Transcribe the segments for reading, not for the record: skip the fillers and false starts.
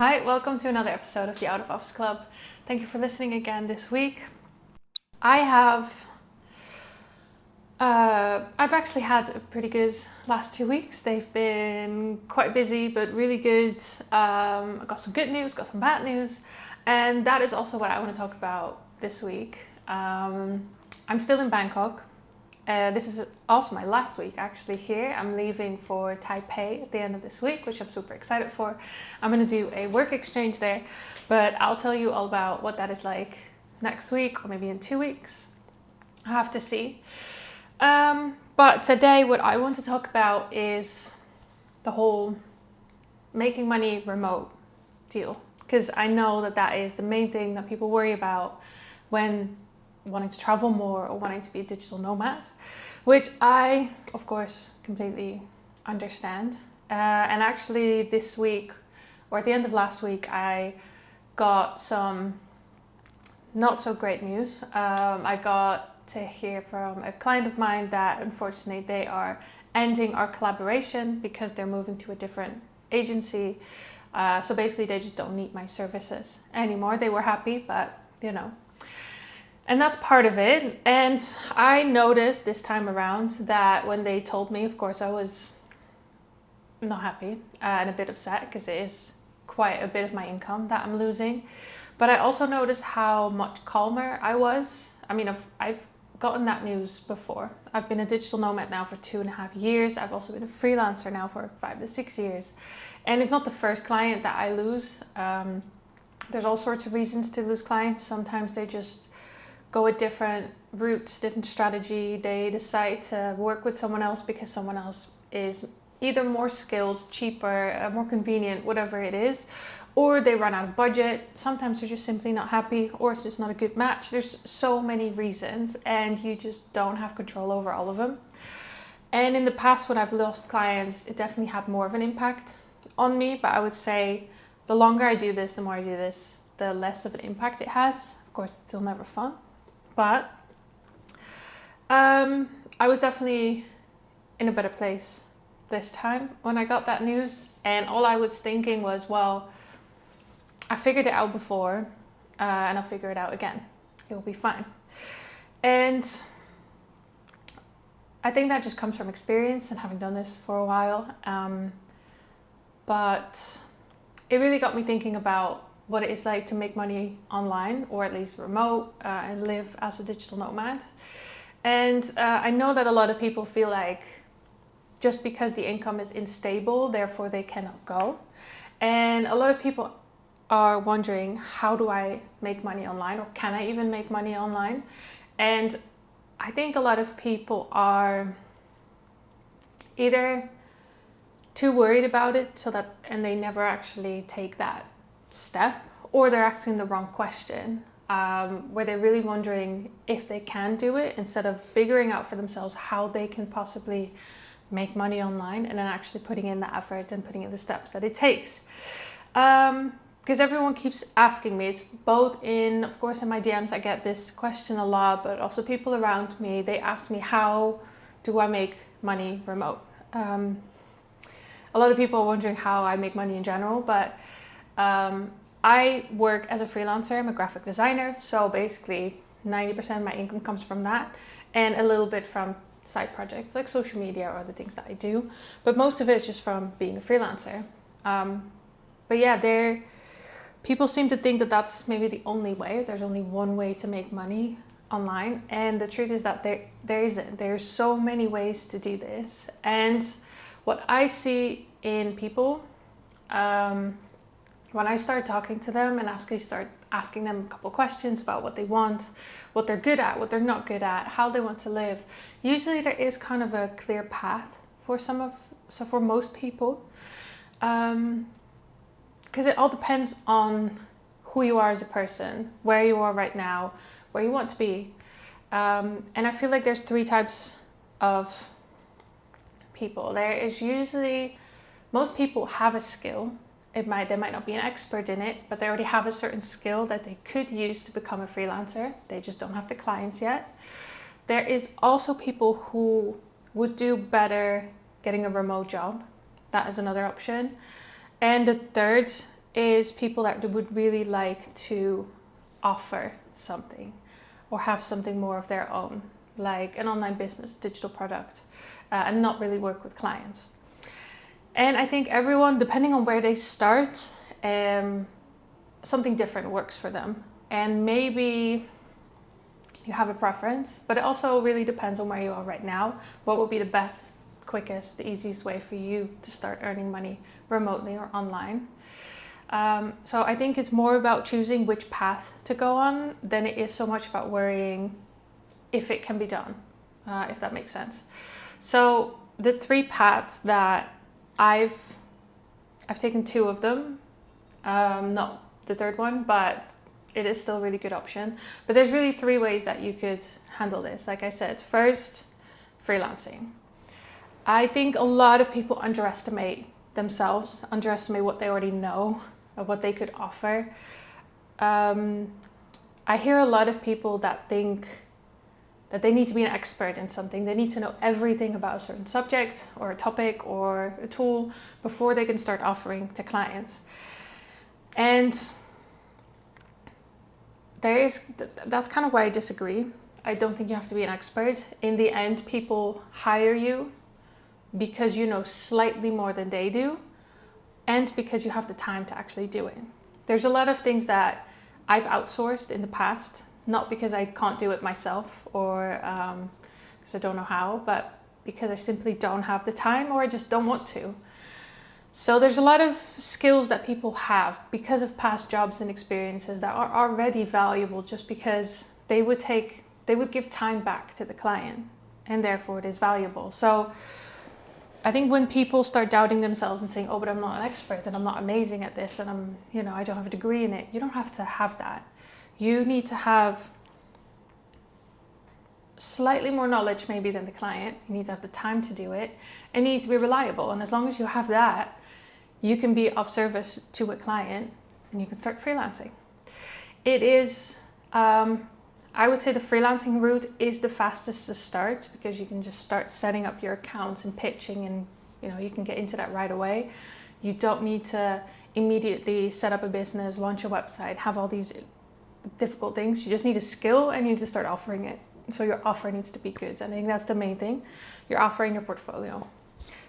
Hi, welcome to another episode of the Out of Office Club. Thank you for listening again this week. I've actually had a pretty good last 2 weeks. They've been quite busy, but really good. I got some good news, got some bad news, and that is also what I want to talk about this week. I'm still in Bangkok. This is also my last week actually here. I'm leaving for Taipei at the end of this week, which I'm super excited for. I'm going to do a work exchange there, but I'll tell you all about what that is like next week or maybe in 2 weeks. I have to see. But today what I want to talk about is the whole making money remote deal, because I know that that is the main thing that people worry about when wanting to travel more or wanting to be a digital nomad, which I, of course, completely understand. And actually this week, or at the end of last week, I got some not so great news. I got to hear from a client of mine that unfortunately they are ending our collaboration because they're moving to a different agency. So basically they just don't need my services anymore. They were happy, but you know. And that's part of it. And I noticed this time around that when they told me, of course, I was not happy and a bit upset because it is quite a bit of my income that I'm losing. But I also noticed how much calmer I was. I mean, I've gotten that news before. I've been a digital nomad now for 2.5 years. I've also been a freelancer now for 5 to 6 years. And it's not the first client that I lose. There's all sorts of reasons to lose clients. Sometimes they just go a different route, different strategy. They decide to work with someone else because someone else is either more skilled, cheaper, more convenient, whatever it is, or they run out of budget. Sometimes they're just simply not happy, or it's just not a good match. There's so many reasons and you just don't have control over all of them. And in the past, when I've lost clients, it definitely had more of an impact on me. But I would say the longer I do this, the more I do this, the less of an impact it has. Of course, it's still never fun. But I was definitely in a better place this time when I got that news. And all I was thinking was, well, I figured it out before and I'll figure it out again. It will be fine. And I think that just comes from experience and having done this for a while. But it really got me thinking about what it is like to make money online, or at least remote, and live as a digital nomad. And I know that a lot of people feel like just because the income is unstable, therefore they cannot go. And a lot of people are wondering, how do I make money online, or can I even make money online? And I think a lot of people are either too worried about it and they never actually take that step, or they're asking the wrong question, where they're really wondering if they can do it instead of figuring out for themselves how they can possibly make money online and then actually putting in the effort and putting in the steps that it takes. Because everyone keeps asking me, it's both in, of course, in my DMs, I get this question a lot, but also people around me, they ask me, how do I make money remote? A lot of people are wondering how I make money in general, but I work as a freelancer. I'm a graphic designer, so basically 90% of my income comes from that, and a little bit from side projects like social media or other things that I do, but most of it is just from being a freelancer. But yeah, people seem to think that that's maybe the only way. There's only one way to make money online, and the truth is that there isn't. There's so many ways to do this. And what I see in people, when I start talking to them and start asking them a couple questions about what they want, what they're good at, what they're not good at, how they want to live, usually there is kind of a clear path for most people. Because it all depends on who you are as a person, where you are right now, where you want to be. And I feel like there's 3 types of people. There is usually, most people have a skill. They might not be an expert in it, but they already have a certain skill that they could use to become a freelancer. They just don't have the clients yet. There is also people who would do better getting a remote job. That is another option. And the third is people that would really like to offer something or have something more of their own, like an online business, digital product, and not really work with clients. And I think everyone, depending on where they start, something different works for them. And maybe you have a preference, but it also really depends on where you are right now. What would be the best, quickest, the easiest way for you to start earning money remotely or online? So I think it's more about choosing which path to go on than it is so much about worrying if it can be done, if that makes sense. So the 3 paths that I've taken 2 of them, not the 3rd one, but it is still a really good option. But there's really 3 ways that you could handle this. Like I said, first, freelancing. I think a lot of people underestimate themselves, underestimate what they already know or what they could offer. I hear a lot of people that think that they need to be an expert in something. They need to know everything about a certain subject or a topic or a tool before they can start offering to clients. And that's kind of why I disagree. I don't think you have to be an expert. In the end, people hire you because you know slightly more than they do and because you have the time to actually do it. There's a lot of things that I've outsourced in the past, not because I can't do it myself or because I don't know how, but because I simply don't have the time or I just don't want to. So there's a lot of skills that people have because of past jobs and experiences that are already valuable just because they would give time back to the client and therefore it is valuable. So I think when people start doubting themselves and saying, oh, but I'm not an expert and I'm not amazing at this and I don't have a degree in it, you don't have to have that. You need to have slightly more knowledge maybe than the client. You need to have the time to do it and you need to be reliable. And as long as you have that, you can be of service to a client and you can start freelancing. It is, I would say the freelancing route is the fastest to start because you can just start setting up your accounts and pitching and you can get into that right away. You don't need to immediately set up a business, launch a website, have all these difficult things. You just need a skill and you need to start offering it. So your offer needs to be good. I think that's the main thing. Your offer and your portfolio.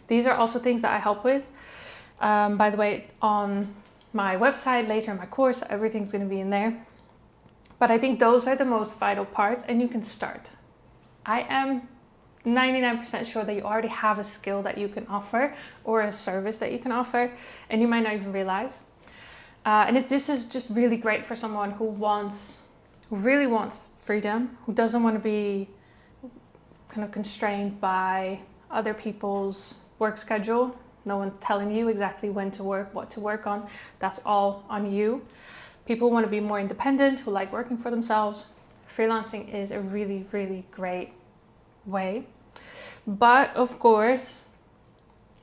These are also things that I help with. By the way, on my website, later in my course, everything's going to be in there. But I think those are the most vital parts and you can start. I am 99% sure that you already have a skill that you can offer or a service that you can offer and you might not even realize. And this is just really great for someone who really wants freedom, who doesn't want to be kind of constrained by other people's work schedule. No one telling you exactly when to work, what to work on. That's all on you. People want to be more independent, who like working for themselves. Freelancing is a really, really great way. But of course,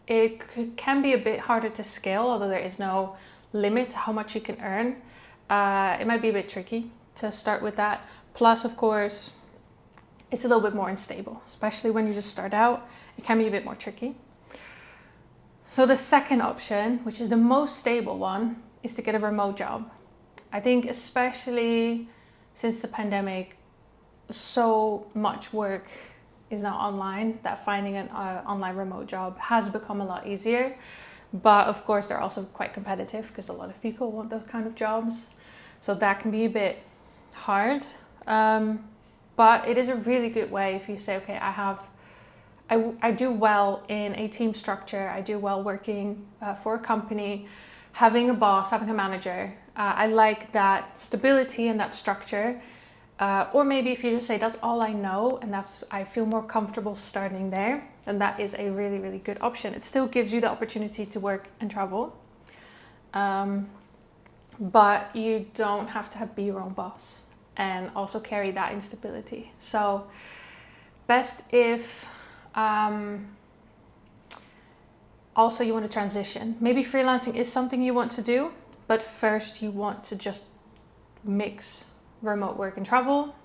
it can be a bit harder to scale, although there is no limit to how much you can earn. It might be a bit tricky to start with that. Plus, of course, it's a little bit more unstable, especially when you just start out. It can be a bit more tricky. So the second option, which is the most stable one, is to get a remote job. I think especially since the pandemic, so much work is now online that finding an online remote job has become a lot easier. But of course, they're also quite competitive because a lot of people want those kind of jobs. So that can be a bit hard. But it is a really good way if you say, okay, I do well in a team structure. I do well working for a company, having a boss, having a manager. I like that stability and that structure. Or maybe if you just say that's all I know and I feel more comfortable starting there, then that is a really, really good option. It still gives you the opportunity to work and travel. But you don't have to be your own boss and also carry that instability. So best if also you want to transition. Maybe freelancing is something you want to do, but first you want to just mix remote work and travel,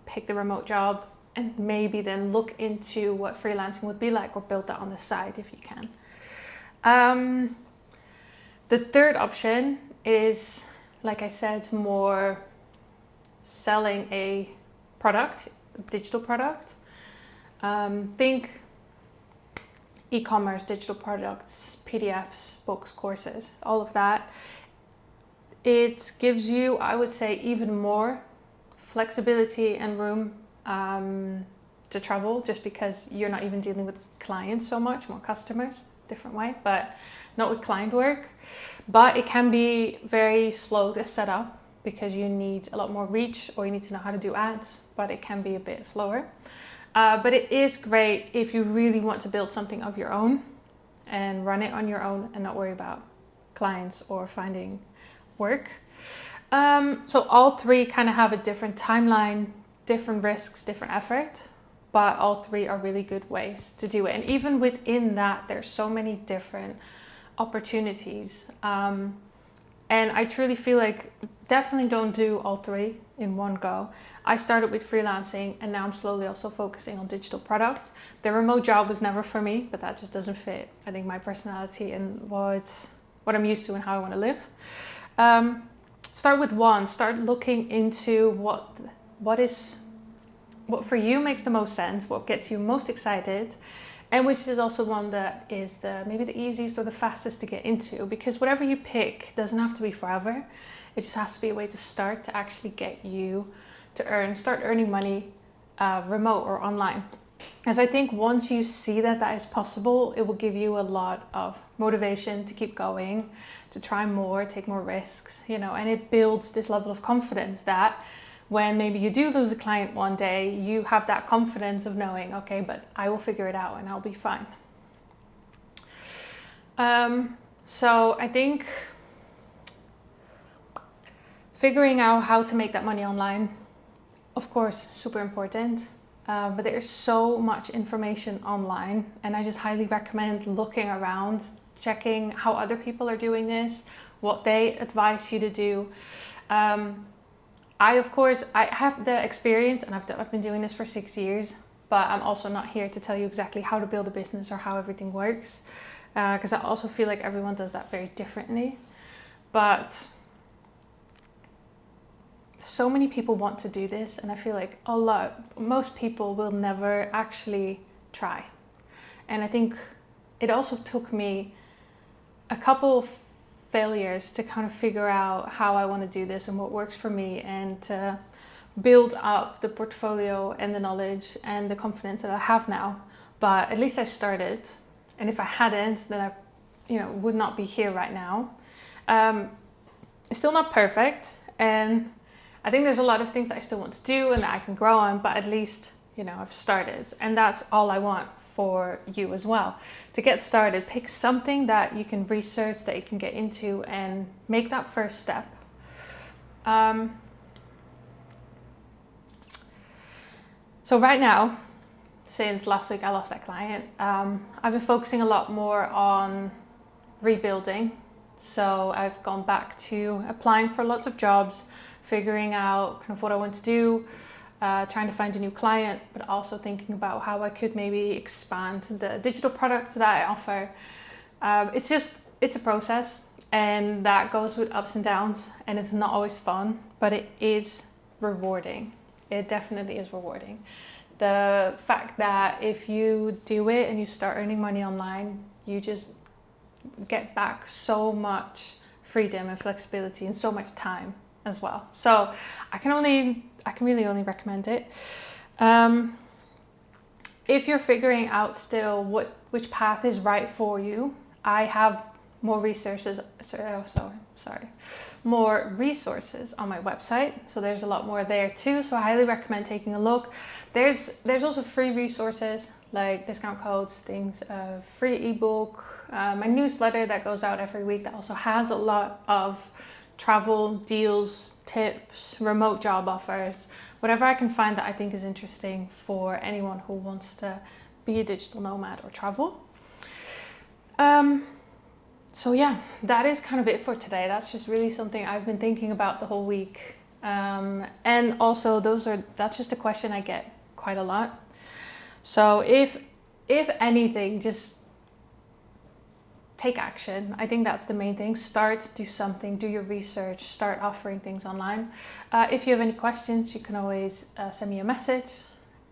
pick the remote job, and maybe then look into what freelancing would be like or build that on the side if you can. The third option is, like I said, more selling a product, digital product. Think e-commerce, digital products, PDFs, books, courses, all of that. It gives you, I would say, even more flexibility and room to travel, just because you're not even dealing with clients so much, more customers, different way, but not with client work. But it can be very slow to set up because you need a lot more reach, or you need to know how to do ads, but it can be a bit slower. But it is great if you really want to build something of your own and run it on your own and not worry about clients or finding work. So all three kind of have a different timeline, different risks, different effort, but all three are really good ways to do it. And even within that, there's so many different opportunities. And I truly feel like definitely don't do all three in one go. I started with freelancing, and now I'm slowly also focusing on digital products. The remote job was never for me, but that just doesn't fit, I think, my personality and what I'm used to and how I want to live. Start with one. Start looking into what for you makes the most sense, what gets you most excited, and which is also one that is maybe the easiest or the fastest to get into, because whatever you pick doesn't have to be forever. It just has to be a way to start to actually get you to start earning money remote or online. As I think once you see that is possible, it will give you a lot of motivation to keep going, to try more, take more risks, and it builds this level of confidence that when maybe you do lose a client one day, you have that confidence of knowing, okay, but I will figure it out and I'll be fine. So I think figuring out how to make that money online, of course, super important. But there's so much information online, and I just highly recommend looking around, checking how other people are doing this, what they advise you to do. I have the experience, and I've been doing this for 6 years, but I'm also not here to tell you exactly how to build a business or how everything works, because I also feel like everyone does that very differently. But so many people want to do this, and I feel like most people will never actually try. And I think it also took me a couple of failures to kind of figure out how I want to do this and what works for me, and to build up the portfolio and the knowledge and the confidence that I have now. But at least I started, and if I hadn't, then I would not be here right now. It's still not perfect, and I think there's a lot of things that I still want to do and that I can grow on, but at least, I've started, and that's all I want for you as well. To get started, pick something that you can research, that you can get into, and make that first step. So right now, since last week I lost that client, I've been focusing a lot more on rebuilding. So I've gone back to applying for lots of jobs, figuring out kind of what I want to do, trying to find a new client, but also thinking about how I could maybe expand the digital products that I offer. It's a process, and that goes with ups and downs, and it's not always fun, but it is rewarding. It definitely is rewarding. The fact that if you do it and you start earning money online, you just get back so much freedom and flexibility and so much time as well. So I can really only recommend it. If you're figuring out still which path is right for you, I have more resources. More resources on my website. So there's a lot more there too. So I highly recommend taking a look. There's also free resources like discount codes, things, free ebook, my newsletter that goes out every week that also has a lot of travel deals, tips, remote job offers, whatever I can find that I think is interesting for anyone who wants to be a digital nomad or travel. So yeah, that is kind of it for today. That's just really something I've been thinking about the whole week. And also that's just a question I get quite a lot. So if anything, just take action. I think that's the main thing. Start, do something, do your research, start offering things online. If you have any questions, you can always send me a message.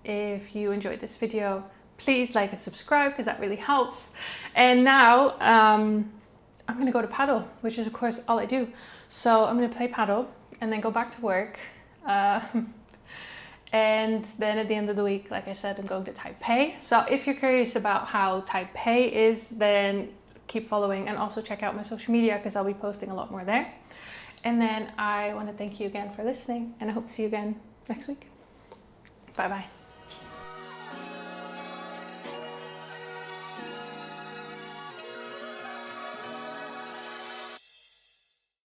If you enjoyed this video, please like and subscribe because that really helps. And now I'm going to go to paddle, which is of course all I do. So I'm going to play paddle and then go back to work. And then at the end of the week, like I said, I'm going to Taipei. So if you're curious about how Taipei is, then keep following and also check out my social media because I'll be posting a lot more there. And then I want to thank you again for listening and I hope to see you again next week. Bye bye.